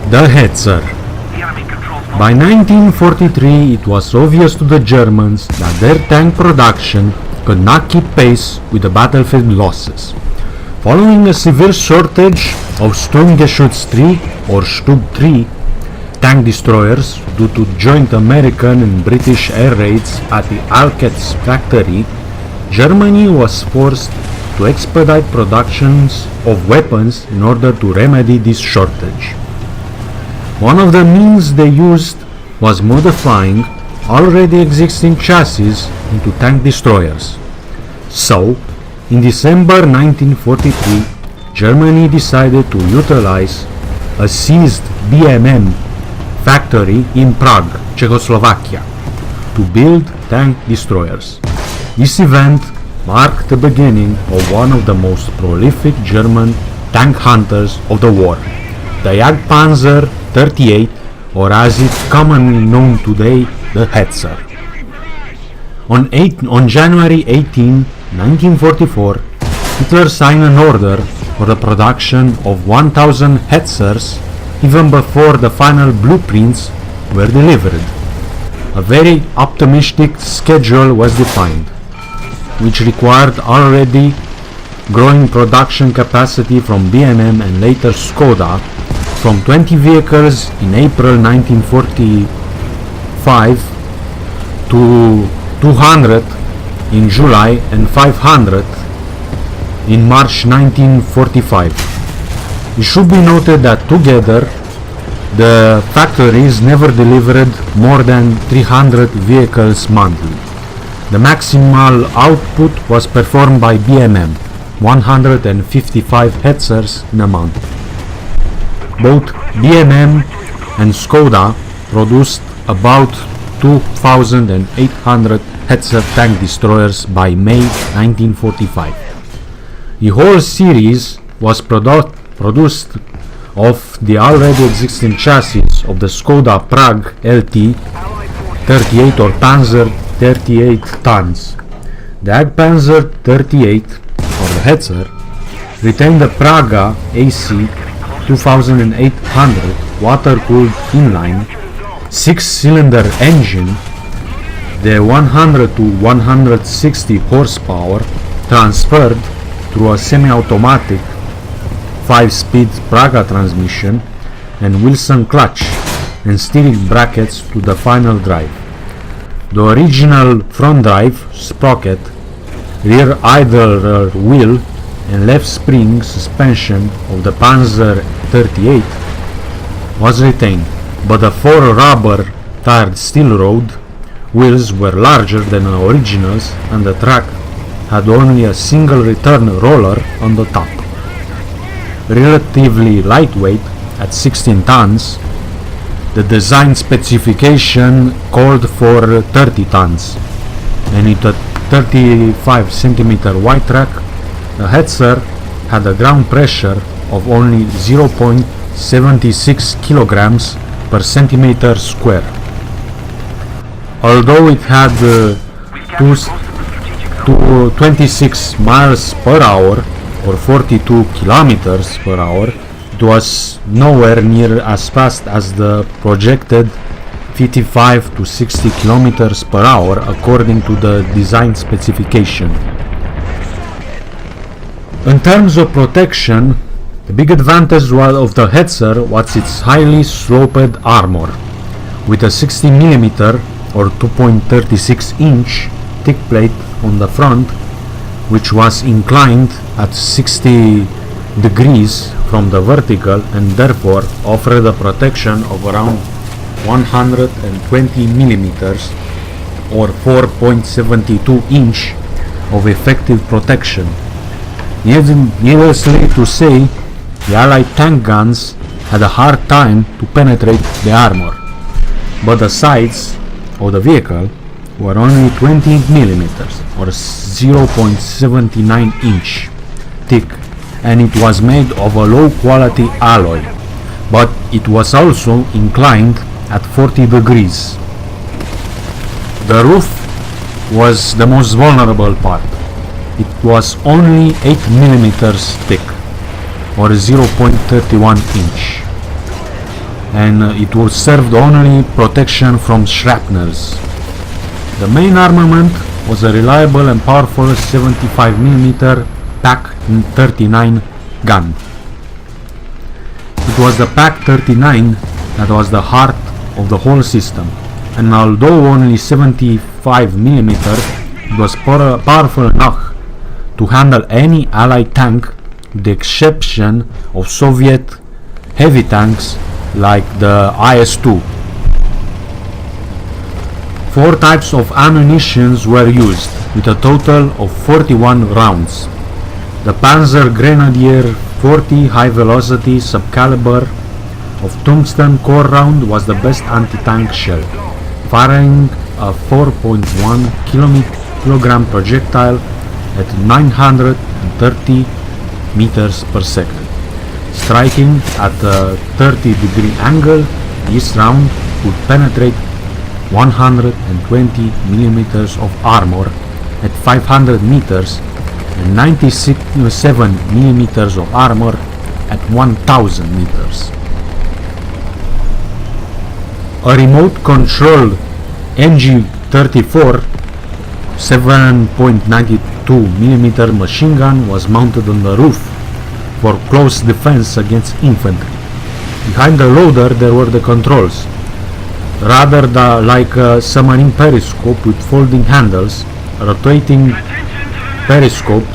The Hetzer. By 1943 it was obvious to the Germans that their tank production could not keep pace with the battlefield losses. Following a severe shortage of Sturmgeschütz 3 or Stub 3 tank destroyers due to joint American and British air raids at the Alketz factory, Germany was forced to expedite productions of weapons in order to remedy this shortage. One of the means they used was modifying already existing chassis into tank destroyers. So, in December 1943, Germany decided to utilize a seized BMM factory in Prague, Czechoslovakia, to build tank destroyers. This event marked the beginning of one of the most prolific German tank hunters of the war, the Jagdpanzer 38, or as it's commonly known today, the Hetzer. On January 18, 1944, Hitler signed an order for the production of 1,000 Hetzers even before the final blueprints were delivered. A very optimistic schedule was defined, which required already growing production capacity from BMM and later Skoda, from 20 vehicles in April 1945 to 200 in July and 500 in March 1945. It should be noted that together the factories never delivered more than 300 vehicles monthly. The maximal output was performed by BMM, 155 Hetzers in a month. Both BMM and Skoda produced about 2,800 Hetzer tank destroyers by May 1945. The whole series was produced of the already existing chassis of the Skoda Prague LT 38 or Panzer 38 tons. The Jagdpanzer 38 or the Hetzer retained the Praga AC 2800 water-cooled inline 6-cylinder engine, the 100 to 160 horsepower transferred through a semi-automatic 5-speed Praga transmission and Wilson clutch and steering brackets to the final drive. The original front drive sprocket, rear idler wheel and left spring suspension of the Panzer 38 was retained, but the 4 rubber-tired steel road wheels were larger than the originals and the track had only a single return roller on the top. Relatively lightweight at 16 tons, the design specification called for 30 tons, and with a 35 cm wide track, the Hetzer had a ground pressure of only 0.76 kilograms per centimeter square. Although it had 26 miles per hour or 42 kilometers per hour, it was nowhere near as fast as the projected 55 to 60 kilometers per hour according to the design specification. In terms of protection, the big advantage of the Hetzer was its highly sloped armor, with a 60 mm or 2.36 inch thick plate on the front, which was inclined at 60 degrees from the vertical and therefore offered a protection of around 120 millimeters or 4.72 inch of effective protection. Needlessly to say, the Allied tank guns had a hard time to penetrate the armor, but the sides of the vehicle were only 20 millimeters or 0.79 inch thick, and it was made of a low quality alloy, but it was also inclined at 40 degrees. The roof was the most vulnerable part. It was only 8 millimeters thick or 0.31 inch. and it was served only protection from shrapnels. The main armament was a reliable and powerful 75mm Pak 39 gun. It was the Pak 39 that was the heart of the whole system, and although only 75mm, it was powerful enough to handle any Allied tank with the exception of Soviet heavy tanks like the IS-2. 4 types of ammunitions were used, with a total of 41 rounds. The Panzer Grenadier 40 high-velocity subcaliber of tungsten core round was the best anti-tank shell, firing a 4.1 kg projectile at 930 meters per second. Striking at a 30-degree angle, this round could penetrate 120 millimeters of armor at 500 meters and 97 millimeters of armor at 1000 meters. A remote-controlled MG-34 7.92mm machine gun was mounted on the roof for close defense against infantry. Behind the loader there were the controls. Rather like a submarine periscope with folding handles, a rotating periscope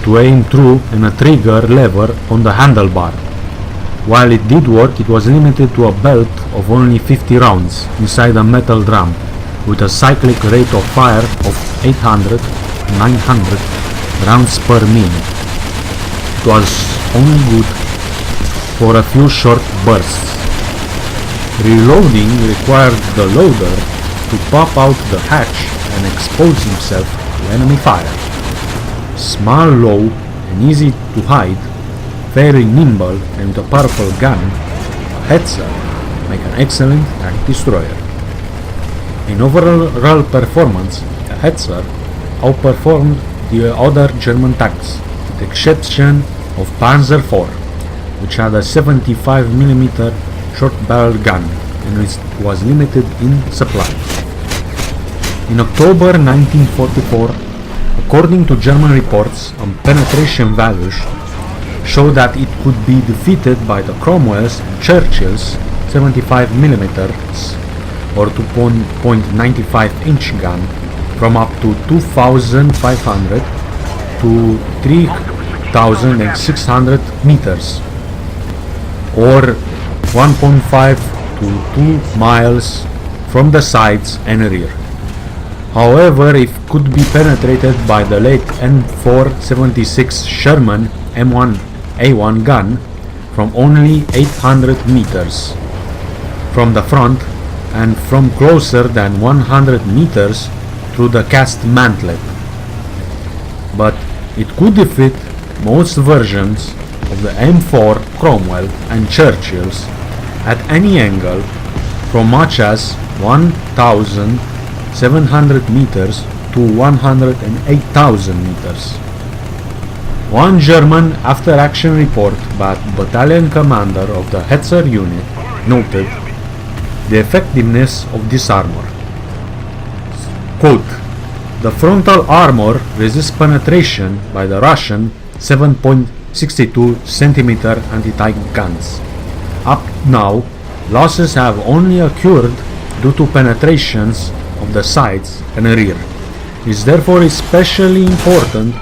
to aim through, and a trigger lever on the handlebar. While it did work, it was limited to a belt of only 50 rounds inside a metal drum, with a cyclic rate of fire of 800-900 rounds per minute. It was only good for a few short bursts. Reloading required the loader to pop out the hatch and expose himself to enemy fire. Small, low, and easy to hide, very nimble, and with a powerful gun, a Hetzer make an excellent tank destroyer. In overall performance, a Hetzer outperformed the other German tanks, with the exception of Panzer IV, which had a 75mm short-barreled gun and which was limited in supply. In October 1944, according to German reports, penetration values showed that it could be defeated by the Cromwell's and Churchill's 75mm or 2.95-inch gun from up to 2,500 to 3,600 meters, or 1.5 to 2 miles from the sides and rear. However, it could be penetrated by the late M476 Sherman M1A1 gun from only 800 meters from the front and from closer than 100 meters through the cast mantlet. But it could defeat most versions of the M4 Cromwell and Churchill's at any angle from much as 1,700 meters to 108,000 meters. One German after-action report by battalion commander of the Hetzer unit noted the effectiveness of this armor. Quote, "The frontal armor resists penetration by the Russian 7.62 cm anti-tank guns. Up now, losses have only occurred due to penetrations of the sides and rear. It is therefore especially important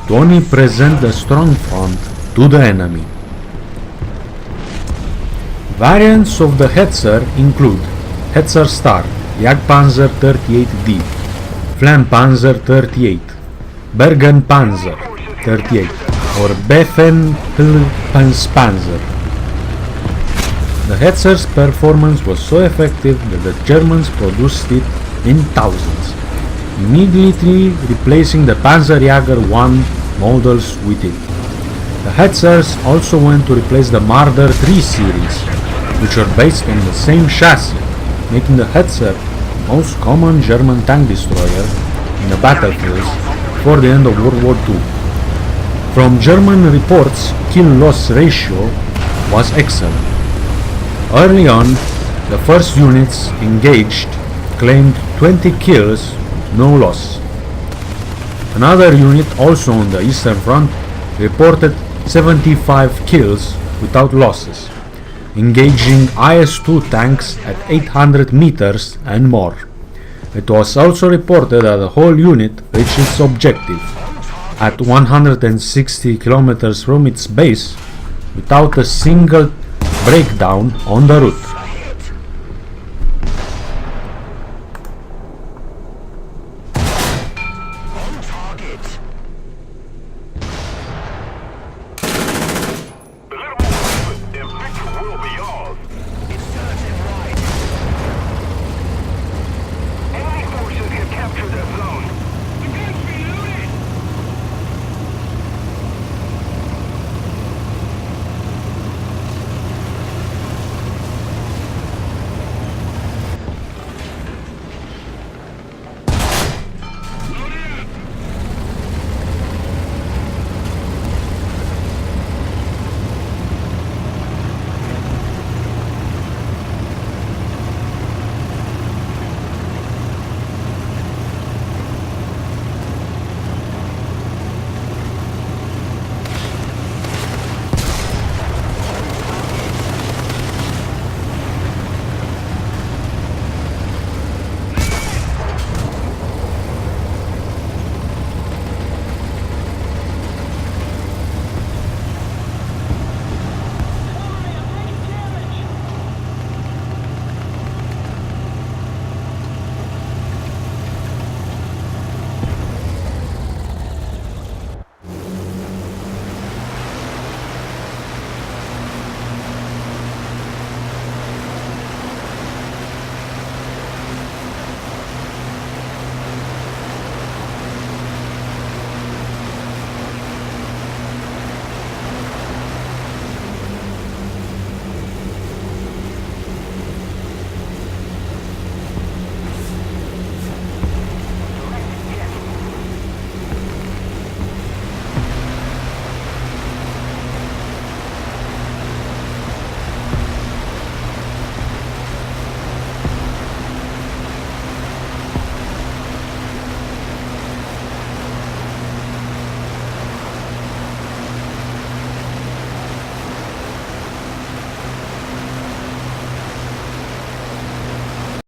to only present the strong front to the enemy." Variants of the Hetzer include Hetzer Star, Jagdpanzer 38D, Flampanzer 38, Bergenpanzer 38, or Befehlspanzer. The Hetzer's performance was so effective that the Germans produced it in thousands, immediately replacing the Panzerjäger 1 models with it. The Hetzers also went to replace the Marder 3 series, which are based on the same chassis, making the Hetzer the most common German tank destroyer in the battlefields before the end of World War II. From German reports, kill-loss ratio was excellent. Early on, the first units engaged claimed 20 kills, no loss. Another unit also on the Eastern Front reported 75 kills without losses, engaging IS-2 tanks at 800 meters and more. It was also reported that the whole unit reached its objective at 160 kilometers from its base without a single breakdown on the route.